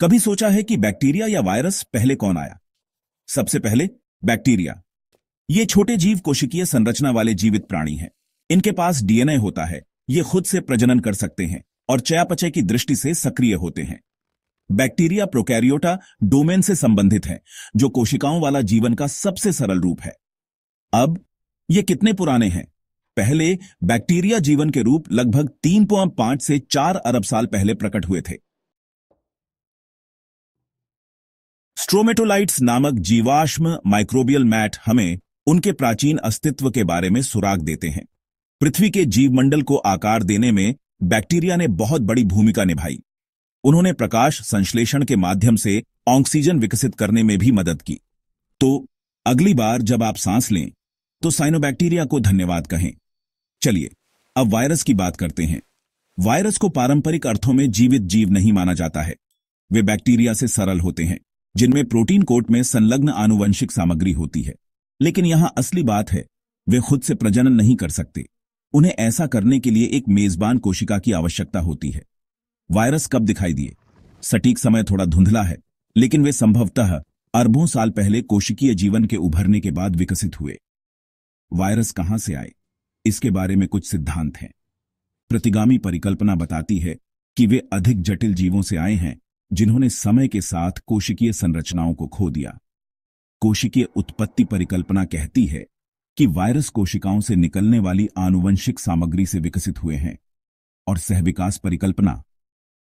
कभी सोचा है कि बैक्टीरिया या वायरस पहले कौन आया? सबसे पहले बैक्टीरिया। ये छोटे जीव कोशिकीय संरचना वाले जीवित प्राणी हैं। इनके पास डीएनए होता है, ये खुद से प्रजनन कर सकते हैं और चयापचय की दृष्टि से सक्रिय होते हैं। बैक्टीरिया प्रोकैरियोटा डोमेन से संबंधित है, जो कोशिकाओं वाला जीवन का सबसे सरल रूप है। अब ये कितने पुराने हैं? पहले बैक्टीरिया जीवन के रूप लगभग 3.5 से 4 अरब साल पहले प्रकट हुए थे। स्ट्रोमेटोलाइट्स नामक जीवाश्म माइक्रोबियल मैट हमें उनके प्राचीन अस्तित्व के बारे में सुराग देते हैं। पृथ्वी के जीवमंडल को आकार देने में बैक्टीरिया ने बहुत बड़ी भूमिका निभाई। उन्होंने प्रकाश संश्लेषण के माध्यम से ऑक्सीजन विकसित करने में भी मदद की। तो अगली बार जब आप सांस लें तो साइनोबैक्टीरिया को धन्यवाद कहें। चलिए अब वायरस की बात करते हैं। वायरस को पारंपरिक अर्थों में जीवित जीव नहीं माना जाता है। वे बैक्टीरिया से सरल होते हैं, जिनमें प्रोटीन कोट में संलग्न आनुवंशिक सामग्री होती है। लेकिन यहां असली बात है, वे खुद से प्रजनन नहीं कर सकते। उन्हें ऐसा करने के लिए एक मेजबान कोशिका की आवश्यकता होती है। वायरस कब दिखाई दिए? सटीक समय थोड़ा धुंधला है, लेकिन वे संभवतः अरबों साल पहले कोशिकीय जीवन के उभरने के बाद विकसित हुए। वायरस कहां से आए, इसके बारे में कुछ सिद्धांत हैं। प्रतिगामी परिकल्पना बताती है कि वे अधिक जटिल जीवों से आए हैं, जिन्होंने समय के साथ कोशिकीय संरचनाओं को खो दिया। कोशिकीय उत्पत्ति परिकल्पना कहती है कि वायरस कोशिकाओं से निकलने वाली आनुवंशिक सामग्री से विकसित हुए हैं। और सहविकास परिकल्पना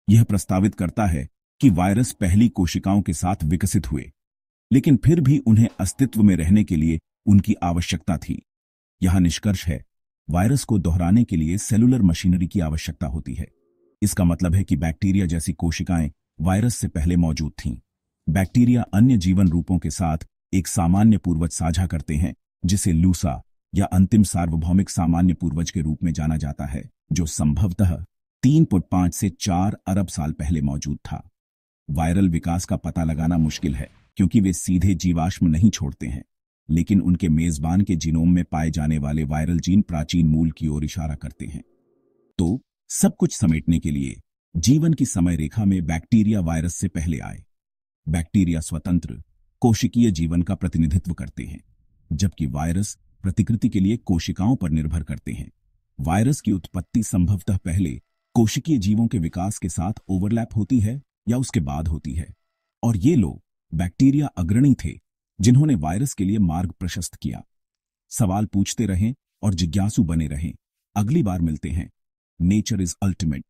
यह प्रस्तावित करता है कि वायरस पहली कोशिकाओं के साथ विकसित हुए, लेकिन फिर भी उन्हें अस्तित्व में रहने के लिए उनकी आवश्यकता थी। यह निष्कर्ष है, वायरस को दोहराने के लिए सेलुलर मशीनरी की आवश्यकता होती है। इसका मतलब है कि बैक्टीरिया जैसी कोशिकाएं वायरस से पहले मौजूद थीं। बैक्टीरिया अन्य जीवन रूपों के साथ एक सामान्य पूर्वज साझा करते हैं, जिसे लूसा या अंतिम सार्वभौमिक सामान्य पूर्वज के रूप में जाना जाता है, जो संभवतः 3.5 से 4 अरब साल पहले मौजूद था। वायरल विकास का पता लगाना मुश्किल है, क्योंकि वे सीधे जीवाश्म नहीं छोड़ते हैं, लेकिन उनके मेजबान के जीनोम में पाए जाने वाले वायरल जीन प्राचीन मूल की ओर इशारा करते हैं। तो सब कुछ समेटने के लिए जीवन की समय रेखा में बैक्टीरिया वायरस से पहले आए। बैक्टीरिया स्वतंत्र कोशिकीय जीवन का प्रतिनिधित्व करते हैं, जबकि वायरस प्रतिकृति के लिए कोशिकाओं पर निर्भर करते हैं। वायरस की उत्पत्ति संभवतः पहले कोशिकीय जीवों के विकास के साथ ओवरलैप होती है या उसके बाद होती है, और ये लोग बैक्टीरिया अग्रणी थे जिन्होंने वायरस के लिए मार्ग प्रशस्त किया। सवाल पूछते रहें और जिज्ञासु बने रहें। अगली बार मिलते हैं। Nature is ultimate.